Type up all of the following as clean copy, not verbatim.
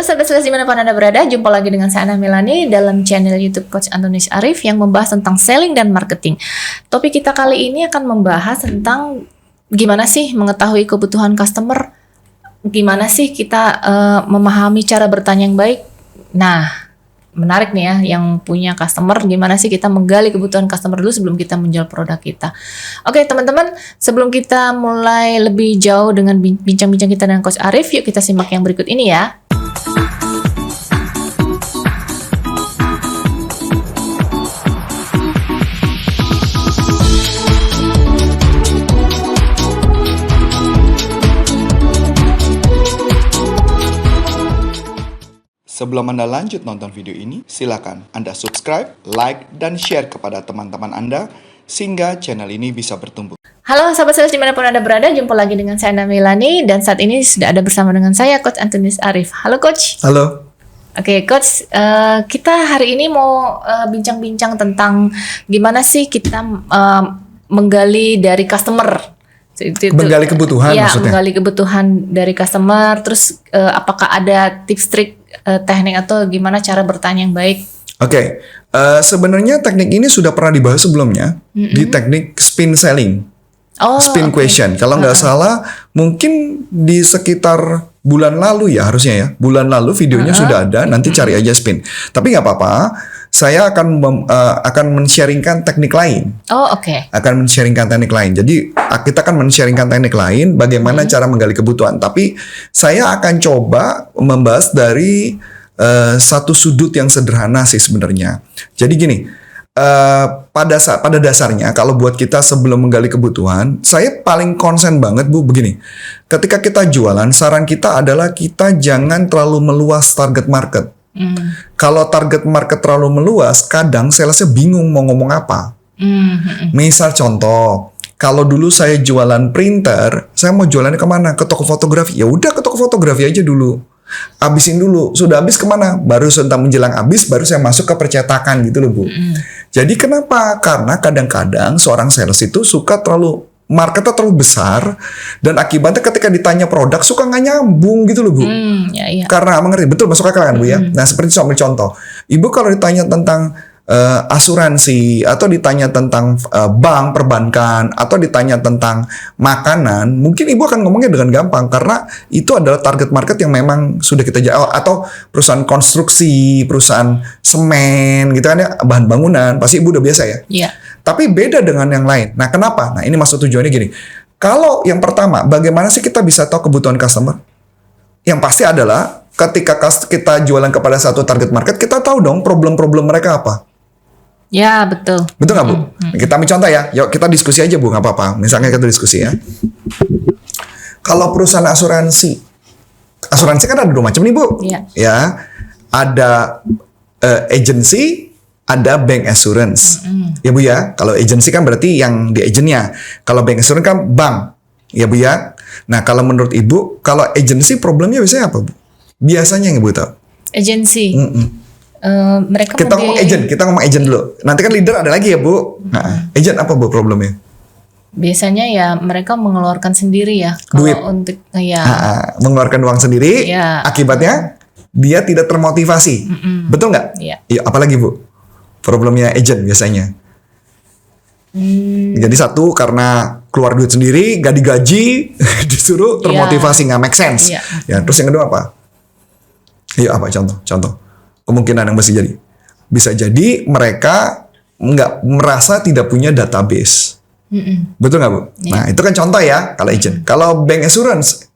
Halo sahabat Seles dimanapun Anda berada, jumpa lagi dengan saya Ana Milani dalam channel YouTube Coach Antonius Arif yang membahas tentang selling dan marketing. Topik kita kali ini akan membahas tentang gimana sih mengetahui kebutuhan customer, gimana sih kita memahami cara bertanya yang baik. Nah, menarik nih ya, yang punya customer, gimana sih kita menggali kebutuhan customer dulu sebelum kita menjual produk kita. Oke teman-teman, sebelum kita mulai lebih jauh dengan bincang-bincang kita dengan Coach Arif, yuk kita simak yang berikut ini ya. Sebelum Anda lanjut nonton video ini, silakan Anda subscribe, like, dan share kepada teman-teman Anda sehingga channel ini bisa bertumbuh. Halo sahabat sales dimanapun Anda berada, jumpa lagi dengan saya Ana Milani dan saat ini sudah ada bersama dengan saya Coach Antonius Arif. Halo Coach. Halo. Oke Coach, kita hari ini mau bincang-bincang tentang gimana sih kita menggali dari customer. Menggali kebutuhan ya, maksudnya? Menggali kebutuhan dari customer, terus apakah ada tips trik teknik atau gimana cara bertanya yang baik? Oke, sebenarnya teknik ini sudah pernah dibahas sebelumnya di teknik spin selling, spin question. Kalau nggak salah, mungkin di sekitar bulan lalu ya harusnya ya, bulan lalu videonya sudah ada. Nanti cari aja spin. Tapi nggak apa-apa. Saya akan men-sharingkan teknik lain. Oh, oke. Akan men-sharingkan teknik lain. Jadi kita akan men-sharingkan teknik lain bagaimana cara menggali kebutuhan. Tapi saya akan coba membahas dari satu sudut yang sederhana sih sebenarnya. Jadi gini, pada dasarnya kalau buat kita sebelum menggali kebutuhan, saya paling konsen banget Bu begini. Ketika kita jualan, saran kita adalah kita jangan terlalu meluas target market. Kalau target market terlalu meluas, kadang salesnya bingung mau ngomong apa. Misal contoh, kalau dulu saya jualan printer, saya mau jualannya kemana? Ke toko fotografi. Ya udah ke toko fotografi aja dulu. Habisin dulu. Sudah habis kemana? Baru sebentar menjelang habis, baru saya masuk ke percetakan gitu loh Bu. Jadi kenapa? Karena kadang-kadang seorang sales itu suka marketnya terlalu besar dan akibatnya ketika ditanya produk suka nggak nyambung gitu loh Bu. Karena mengerti betul masuk akal kan Bu ya. Nah seperti contoh, Ibu kalau ditanya tentang asuransi atau ditanya tentang bank perbankan atau ditanya tentang makanan, mungkin Ibu akan ngomongnya dengan gampang karena itu adalah target market yang memang sudah kita atau perusahaan konstruksi, perusahaan semen gitu kan ya, bahan bangunan pasti Ibu udah biasa ya. Iya. Tapi beda dengan yang lain. Nah, kenapa? Nah, ini maksud tujuannya gini. Kalau yang pertama, bagaimana sih kita bisa tahu kebutuhan customer? Yang pasti adalah ketika kita jualan kepada satu target market, kita tahu dong problem-problem mereka apa. Ya, betul. Betul nggak, Bu? Kita ambil contoh ya. Yuk, kita diskusi aja, Bu. Nggak apa-apa. Misalnya kita diskusi ya. Kalau perusahaan asuransi kan ada dua macam nih, Bu. Iya. Ya, ada agency, ada bank assurance. Ya Bu ya, kalau agency kan berarti yang di agentnya. Kalau bank assurance kan bank. Ya Bu ya. Nah kalau menurut Ibu, kalau agency problemnya biasanya apa Bu? Biasanya yang Ibu tahu. Agency. Mereka kita ngomong agent dulu. Nanti kan leader ada lagi ya Bu. Nah, agent apa Bu problemnya? Biasanya ya mereka mengeluarkan sendiri ya. Duit. Kalau untuk ya. Mengeluarkan uang sendiri. Ya. Akibatnya dia tidak termotivasi. Betul nggak? Iya. Ya, apalagi Bu? Problemnya agent biasanya. Jadi satu karena keluar duit sendiri, gak digaji, disuruh termotivasi, nggak make sense. Ya, terus yang kedua apa? Iya apa contoh? Kemungkinan yang bisa jadi mereka nggak merasa tidak punya database. Betul nggak Bu? Nah itu kan contoh ya kalau agent. Kalau bank assurance,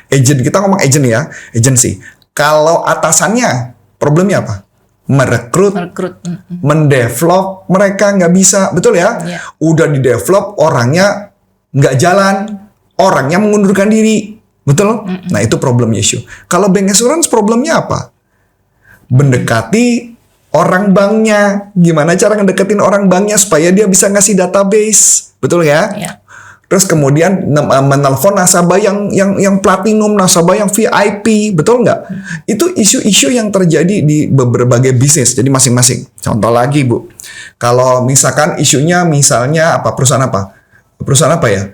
agent kita ngomong agent ya, agency. Kalau atasannya problemnya apa? Merekrut, mendevelop mereka nggak bisa, betul ya? Udah didevelop orangnya nggak jalan, orangnya mengundurkan diri, betul? Nah itu problem issue. Kalau bank assurance problemnya apa? Mendekati orang banknya, gimana cara ngedeketin orang banknya supaya dia bisa ngasih database, betul ya? Terus kemudian menelpon nasabah yang platinum, nasabah yang VIP, betul nggak? Itu isu-isu yang terjadi di berbagai bisnis. Jadi masing-masing. Contoh lagi Bu, kalau misalkan isunya misalnya perusahaan apa ya?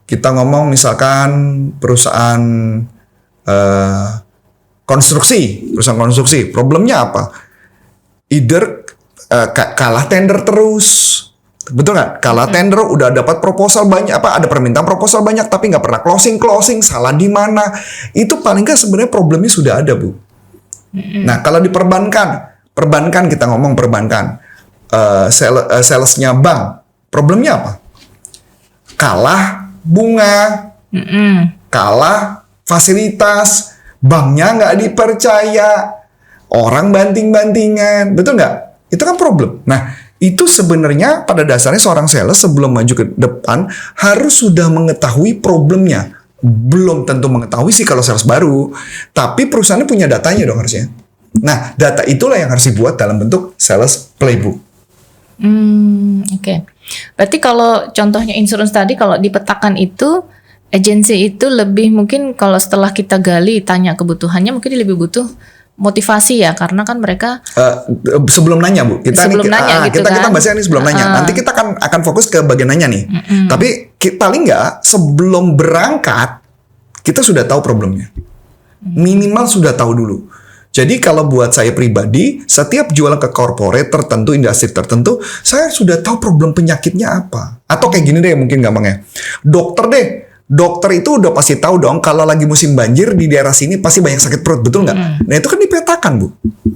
Kita ngomong misalkan perusahaan perusahaan konstruksi. Problemnya apa? Either kalah tender terus, betul nggak? Kalah tender, udah dapat proposal banyak, ada permintaan proposal banyak, tapi nggak pernah closing, salah di mana? Itu paling nggak sebenarnya problemnya sudah ada, Bu. Nah, kalau di perbankan kita ngomong perbankan, salesnya bank, problemnya apa? Kalah bunga, kalah fasilitas, banknya nggak dipercaya, orang banting-bantingan, betul nggak? Itu kan problem. Nah, itu sebenarnya pada dasarnya seorang sales sebelum maju ke depan harus sudah mengetahui problemnya. Belum tentu mengetahui sih kalau sales baru, tapi perusahaannya punya datanya dong harusnya. Nah, data itulah yang harus dibuat dalam bentuk sales playbook. Oke. Berarti kalau contohnya insurance tadi, kalau dipetakan itu, agensi itu lebih mungkin kalau setelah kita gali, tanya kebutuhannya, mungkin dia lebih butuh motivasi ya, karena kan mereka sebelum nanya, Bu, kita bahasnya ini sebelum nanya. Nanti kita akan fokus ke bagian nanya nih. Tapi paling nggak sebelum berangkat kita sudah tahu problemnya. Minimal sudah tahu dulu. Jadi kalau buat saya pribadi, setiap jualan ke corporate tertentu, industri tertentu, saya sudah tahu problem penyakitnya apa. Atau kayak gini deh mungkin gampangnya. Dokter itu udah pasti tahu dong kalau lagi musim banjir di daerah sini pasti banyak sakit perut, betul nggak? Nah, itu kan dipetakan, Bu.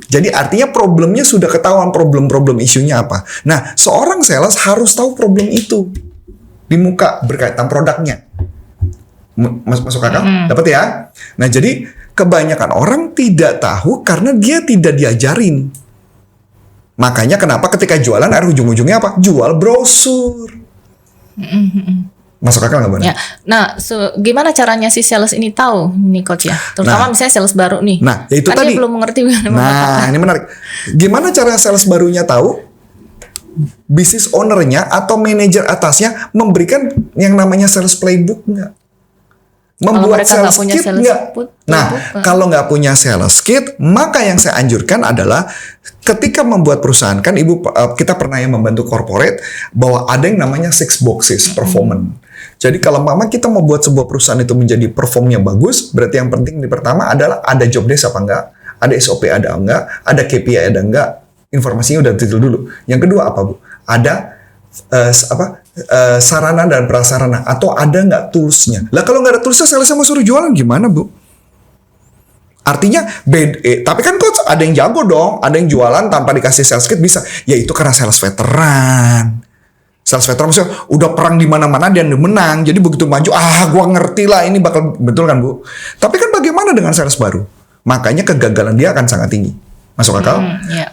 Jadi artinya problemnya sudah ketahuan, problem isunya apa. Nah, seorang sales harus tahu problem itu di muka berkaitan produknya. Masuk akal? Dapat ya? Nah, jadi kebanyakan orang tidak tahu karena dia tidak diajarin. Makanya kenapa ketika jualan ujung-ujungnya apa? Jual brosur. Masuk akal nggak, Bu? Ya. Nah, gimana caranya si sales ini tahu nih, Coach ya? Terutama misalnya sales baru nih. Nah, itu kan tadi. Dia belum mengerti. Ini menarik. Gimana cara sales barunya tahu? Business owner-nya atau manajer atasnya memberikan yang namanya sales playbook nggak? Membuat sales kit nggak? Nah, kalau nggak punya sales kit, maka yang saya anjurkan adalah ketika membuat perusahaan, kan Ibu, kita pernah yang membantu corporate, bahwa ada yang namanya 6 boxes performance. Jadi kalau kita mau buat sebuah perusahaan itu menjadi performnya bagus, berarti yang penting di pertama adalah ada job desk apa enggak, ada SOP ada enggak, ada KPI ada enggak, informasinya udah titel dulu. Yang kedua apa, Bu? Ada sarana dan prasarana, atau ada nggak toolsnya. Lah kalau nggak ada toolsnya, salesnya mau suruh jualan gimana, Bu? Artinya, tapi kan Coach ada yang jago dong, ada yang jualan tanpa dikasih sales kit bisa. Ya itu karena sales veteran. Sales veteran maksudnya udah perang di mana-mana dan menang. Jadi begitu maju, gua ngerti lah ini bakal betul kan, Bu? Tapi kan bagaimana dengan sales baru? Makanya kegagalan dia akan sangat tinggi. Masuk akal?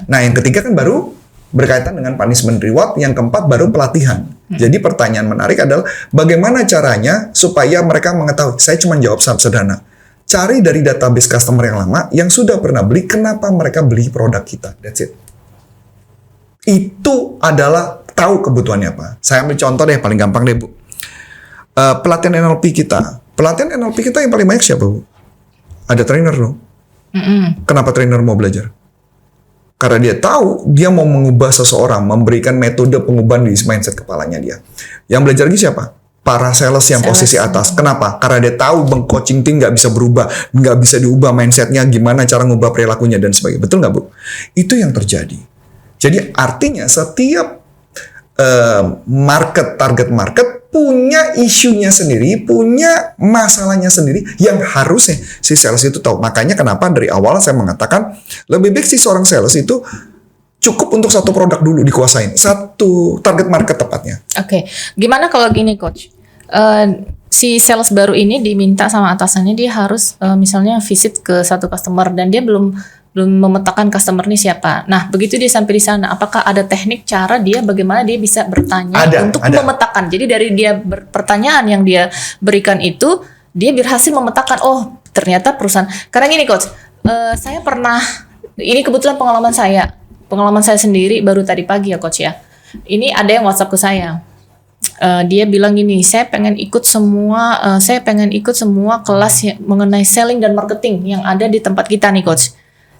Nah, yang ketiga kan baru berkaitan dengan punishment reward, yang keempat baru pelatihan. Jadi pertanyaan menarik adalah bagaimana caranya supaya mereka mengetahui. Saya cuma jawab sederhana. Cari dari database customer yang lama yang sudah pernah beli, kenapa mereka beli produk kita. That's it. Itu adalah tahu kebutuhannya apa. Saya ambil contoh deh, paling gampang deh, Bu. Pelatihan NLP kita. Pelatihan NLP kita yang paling banyak siapa, Bu? Ada trainer dong. Kenapa trainer mau belajar? Karena dia tahu dia mau mengubah seseorang, memberikan metode pengubahan di mindset kepalanya dia. Yang belajar lagi siapa? Para sales yang posisi atas. Kenapa? Karena dia tahu coaching tim nggak bisa berubah, nggak bisa diubah mindsetnya, gimana cara ngubah perilakunya dan sebagainya. Betul nggak, Bu? Itu yang terjadi. Jadi artinya setiap target market punya isunya sendiri, punya masalahnya sendiri yang harusnya si sales itu tahu. Makanya kenapa dari awal saya mengatakan lebih baik si seorang sales itu cukup untuk satu produk dulu dikuasain, satu target market tepatnya. Oke. Gimana kalau gini, Coach? Si sales baru ini diminta sama atasannya dia harus misalnya visit ke satu customer dan dia belum memetakan customer ini siapa. Nah, begitu dia sampai di sana, apakah ada teknik cara dia bagaimana dia bisa bertanya untuk memetakan? Jadi dari dia pertanyaan yang dia berikan itu, dia berhasil memetakan, oh ternyata perusahaan. Karena gini, Coach, saya pernah, ini kebetulan pengalaman saya sendiri baru tadi pagi ya, Coach ya. Ini ada yang WhatsApp ke saya. Dia bilang gini, saya pengen ikut semua kelas mengenai selling dan marketing yang ada di tempat kita nih, Coach.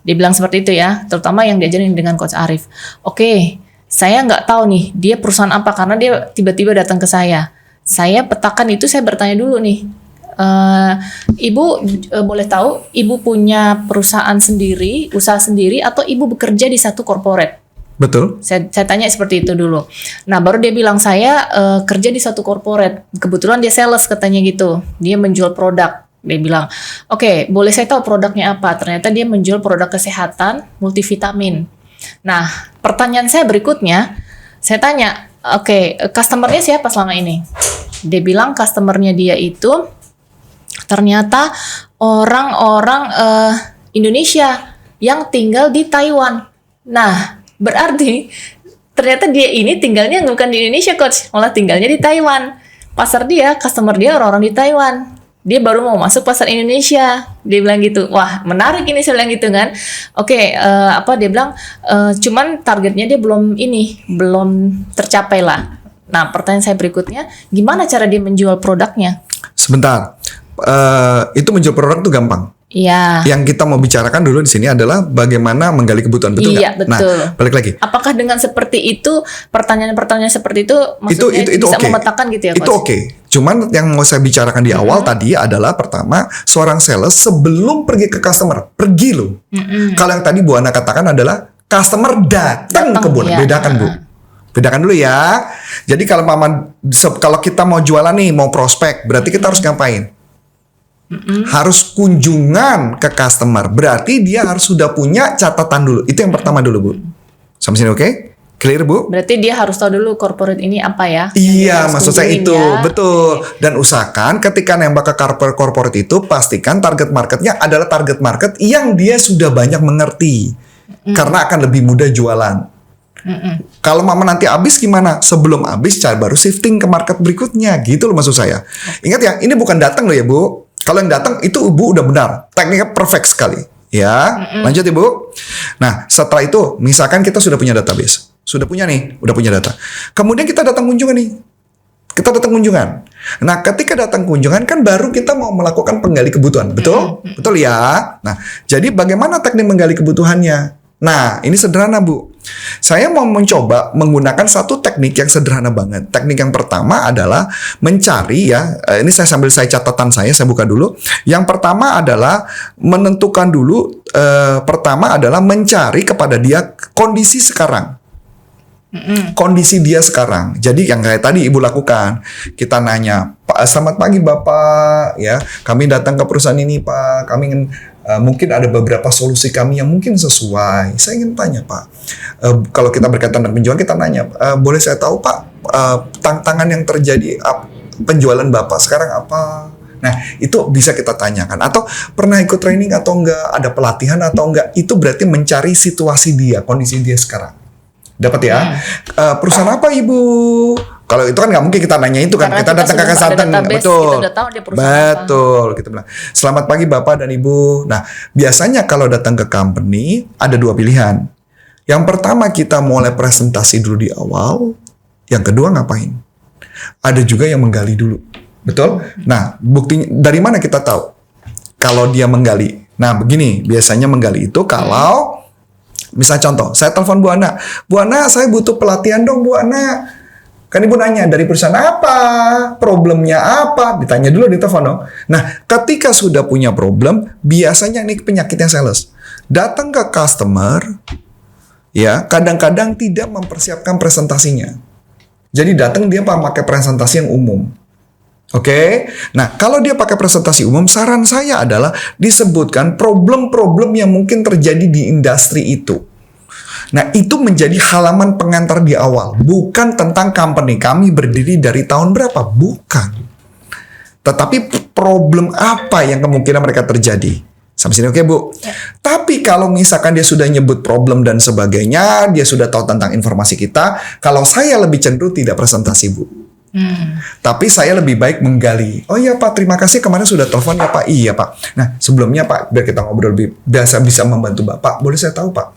Dia bilang seperti itu ya, terutama yang diajarin dengan Coach Arif. Oke, saya nggak tahu nih dia perusahaan apa karena dia tiba-tiba datang ke saya. Saya petakan itu, saya bertanya dulu nih, Ibu boleh tahu, ibu punya perusahaan sendiri, usaha sendiri, atau ibu bekerja di satu corporate? Betul. Saya tanya seperti itu dulu. Nah, baru dia bilang saya kerja di satu corporate. Kebetulan dia sales katanya gitu. Dia menjual produk. Dia bilang, oke, boleh saya tahu produknya apa? Ternyata dia menjual produk kesehatan multivitamin. Nah, pertanyaan saya berikutnya, saya tanya, oke, customer-nya siapa selama ini? Dia bilang customer-nya dia itu ternyata orang-orang Indonesia yang tinggal di Taiwan. Nah, berarti ternyata dia ini tinggalnya bukan di Indonesia, Coach, malah tinggalnya di Taiwan. Pasar dia, customer dia orang-orang di Taiwan. Dia baru mau masuk pasar Indonesia. Dia bilang gitu. Wah, menarik ini, saya bilang gitu kan. Oke, dia bilang cuman targetnya dia belum tercapai lah. Nah, pertanyaan saya berikutnya, gimana cara dia menjual produknya? Sebentar. Itu menjual produk tuh gampang. Iya. Yang kita mau bicarakan dulu di sini adalah bagaimana menggali kebutuhan, betul nggak? Iya, betul. Nah, balik lagi. Apakah dengan seperti itu, pertanyaan-pertanyaan seperti itu, maksudnya itu bisa okay. memetakan gitu ya, Coach? Itu oke. Cuman yang mau saya bicarakan di awal tadi adalah pertama, seorang sales sebelum pergi ke customer, pergi loh. Kalau yang tadi Bu Ana katakan adalah customer datang ke Bu Ana. Ya. Bedakan Bu. Bedakan dulu ya. Jadi kalau kalau kita mau jualan nih, mau prospek, berarti kita harus ngapain? Harus kunjungan ke customer. Berarti dia harus sudah punya catatan dulu. Itu yang pertama dulu, Bu. Sampai sini oke? Clear, Bu? Berarti dia harus tahu dulu corporate ini apa ya? Iya, maksud saya itu. Ya. Betul. Dan usahakan ketika nembak ke corporate itu, pastikan target marketnya adalah target market yang dia sudah banyak mengerti. Karena akan lebih mudah jualan. Kalau mama nanti habis gimana? Sebelum habis, baru shifting ke market berikutnya. Gitu loh maksud saya. Ingat ya, ini bukan datang loh ya, Bu. Kalau yang datang itu Ibu udah benar. Tekniknya perfect sekali. Ya, lanjut Ibu. Nah, setelah itu misalkan kita sudah punya database. Sudah punya data. Kemudian kita datang kunjungan nih. Kita datang kunjungan. Nah, ketika datang kunjungan kan baru kita mau melakukan penggali kebutuhan. Betul? Betul ya? Nah, jadi bagaimana teknik menggali kebutuhannya? Nah, ini sederhana, Bu. Saya mau mencoba menggunakan satu teknik yang sederhana banget. Teknik yang pertama adalah mencari ya. Ini saya catatan saya buka dulu. Yang pertama adalah menentukan dulu. Pertama adalah mencari kepada dia kondisi sekarang. Kondisi dia sekarang. Jadi yang kayak tadi Ibu lakukan, kita nanya, Pak, selamat pagi Bapak, ya, kami datang ke perusahaan ini Pak, kami ingin mungkin ada beberapa solusi kami yang mungkin sesuai. Saya ingin tanya Pak, kalau kita berkaitan dengan penjualan kita nanya, boleh saya tahu Pak, tantangan yang terjadi penjualan Bapak sekarang apa? Nah, itu bisa kita tanyakan. Atau pernah ikut training atau enggak, ada pelatihan atau enggak, itu berarti mencari situasi dia, kondisi dia sekarang. Dapat ya? Perusahaan apa Ibu? Kalau itu kan nggak mungkin kita nanya itu kan. Karena kita datang ke kantor, betul. Kita udah tahu dia perusahaan betul. Kita bilang, selamat pagi Bapak dan Ibu. Nah, biasanya kalau datang ke company ada dua pilihan. Yang pertama kita mulai presentasi dulu di awal. Yang kedua ngapain? Ada juga yang menggali dulu. Betul? Nah, buktinya dari mana kita tahu? Kalau dia menggali. Nah, begini, biasanya menggali itu kalau misal contoh, saya telepon Bu Ana. Bu Ana, saya butuh pelatihan dong Bu Ana. Kan Ibu nanya, dari perusahaan apa? Problemnya apa? Ditanya dulu di telepon dong. Nah, ketika sudah punya problem, biasanya ini penyakitnya sales. Datang ke customer, ya, kadang-kadang tidak mempersiapkan presentasinya. Jadi datang dia pakai presentasi yang umum. Oke? Nah, kalau dia pakai presentasi umum, saran saya adalah disebutkan problem-problem yang mungkin terjadi di industri itu. Nah, itu menjadi halaman pengantar di awal. Bukan tentang company. Kami berdiri dari tahun berapa? Bukan. Tetapi problem apa yang kemungkinan mereka terjadi. Sampai sini oke, Bu? Ya. Tapi kalau misalkan dia sudah nyebut problem dan sebagainya, dia sudah tahu tentang informasi kita, kalau saya lebih cenderung tidak presentasi, Bu. Tapi saya lebih baik menggali. Oh iya Pak, terima kasih kemarin sudah telepon ya Pak. Iya Pak. Nah, sebelumnya Pak, biar kita ngobrol lebih bisa membantu Bapak. Boleh saya tahu Pak,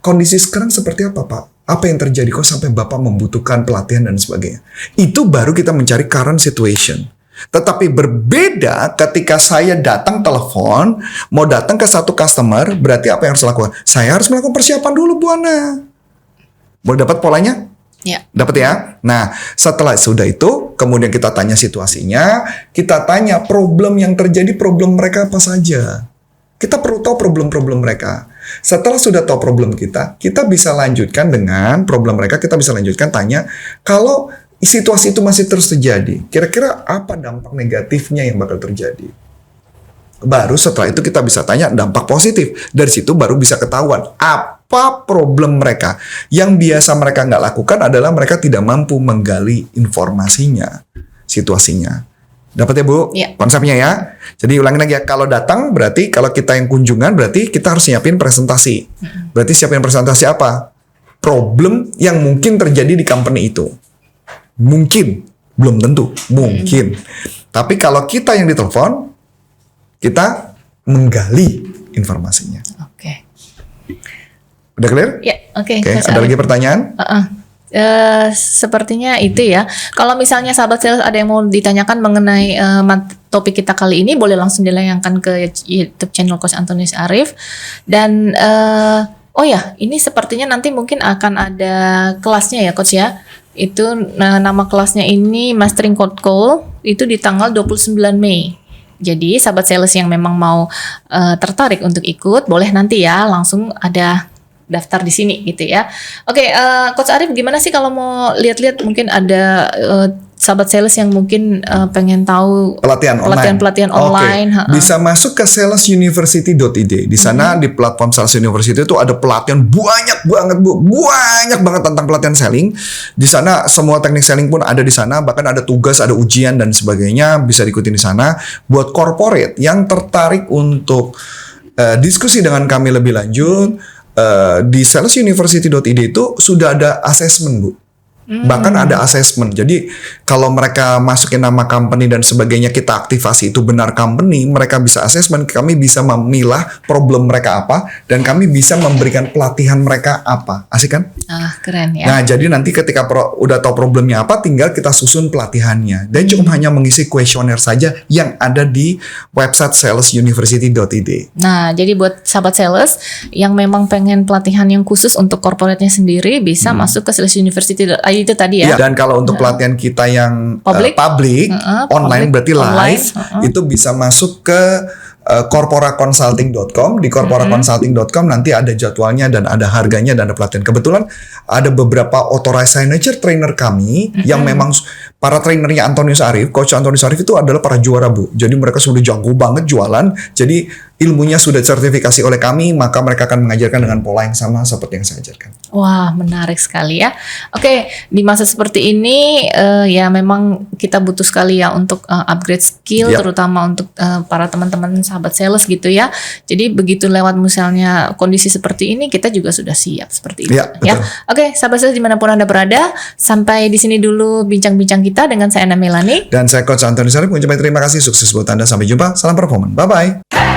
kondisi sekarang seperti apa Pak? Apa yang terjadi kok sampai Bapak membutuhkan pelatihan dan sebagainya? Itu baru kita mencari current situation. Tetapi berbeda ketika saya datang telepon, mau datang ke satu customer, berarti apa yang harus lakukan? Saya harus melakukan persiapan dulu Bu Ana. Boleh dapat polanya? Ya. Dapat ya? Nah, setelah sudah itu, kemudian kita tanya situasinya, kita tanya problem yang terjadi, problem mereka apa saja. Kita perlu tahu problem-problem mereka. Setelah sudah tahu problem kita bisa lanjutkan dengan problem mereka, kita bisa lanjutkan tanya, kalau situasi itu masih terus terjadi, kira-kira apa dampak negatifnya yang bakal terjadi? Baru setelah itu kita bisa tanya dampak positif. Dari situ baru bisa ketahuan apa problem mereka. Yang biasa mereka nggak lakukan adalah mereka tidak mampu menggali informasinya, situasinya. Dapat ya Bu? Ya. Konsepnya ya. Jadi ulangin lagi ya. Kalau datang berarti kalau kita yang kunjungan berarti kita harus nyiapin presentasi. Berarti siapin presentasi apa? Problem yang mungkin terjadi di company itu. Mungkin, belum tentu, mungkin. Tapi kalau kita yang ditelepon, kita menggali informasinya. Oke. Udah clear? Ya, oke. Oke, Coach ada Arif. lagi pertanyaan? Sepertinya itu ya. Kalau misalnya sahabat sales ada yang mau ditanyakan mengenai topik kita kali ini, boleh langsung dilayangkan ke YouTube channel Coach Antonius Arif. Dan oh ya, ini sepertinya nanti mungkin akan ada kelasnya ya Coach ya. Itu nama kelasnya ini Mastering Cold Call, itu di tanggal 29 Mei. Jadi sahabat sales yang memang mau tertarik untuk ikut, boleh nanti ya langsung ada daftar di sini gitu ya. Oke, Coach Arif gimana sih kalau mau lihat-lihat, mungkin ada sahabat sales yang mungkin pengen tahu Pelatihan online. Oke. Bisa masuk ke salesuniversity.id. Di sana di platform Sales University itu ada pelatihan banyak banget Bu, banyak banget tentang pelatihan selling. Di sana semua teknik selling pun ada di sana, bahkan ada tugas, ada ujian dan sebagainya, bisa diikuti di sana. Buat corporate yang tertarik untuk diskusi dengan kami lebih lanjut, di salesuniversity.id itu sudah ada assessment Bu. Bahkan ada assessment. Jadi kalau mereka masukin nama company dan sebagainya, kita aktifasi itu benar company, mereka bisa assessment, kami bisa memilah problem mereka apa, dan kami bisa memberikan pelatihan mereka apa. Asik kan? Keren ya. Nah, jadi nanti ketika udah tahu problemnya apa, tinggal kita susun pelatihannya. Dan cukup hanya mengisi kuesioner saja yang ada di website salesuniversity.id. Nah, jadi buat sahabat sales yang memang pengen pelatihan yang khusus untuk corporate-nya sendiri, bisa masuk ke salesuniversity.id itu tadi ya. Dan kalau untuk pelatihan kita yang Public? online, berarti Online. live, itu bisa masuk ke corporaconsulting.com. Di corporaconsulting.com nanti ada jadwalnya dan ada harganya dan ada pelatihan. Kebetulan ada beberapa authorized signature trainer kami yang memang para trainernya Antonius Arif, Coach Antonius Arif itu adalah para juara Bu. Jadi mereka sudah jago banget jualan. Jadi ilmunya sudah sertifikasi oleh kami, maka mereka akan mengajarkan dengan pola yang sama seperti yang saya ajarkan. Wah, menarik sekali ya. Oke, di masa seperti ini ya memang kita butuh sekali ya untuk upgrade skill, terutama untuk para teman-teman sahabat sales gitu ya. Jadi begitu lewat misalnya kondisi seperti ini, kita juga sudah siap seperti itu ya. Oke, sahabat sales dimanapun Anda berada, sampai di sini dulu bincang-bincang kita dengan saya Ana Melani. Dan saya Coach Antonius Arif mengucapkan terima kasih, sukses buat Anda, sampai jumpa, salam performan, bye-bye.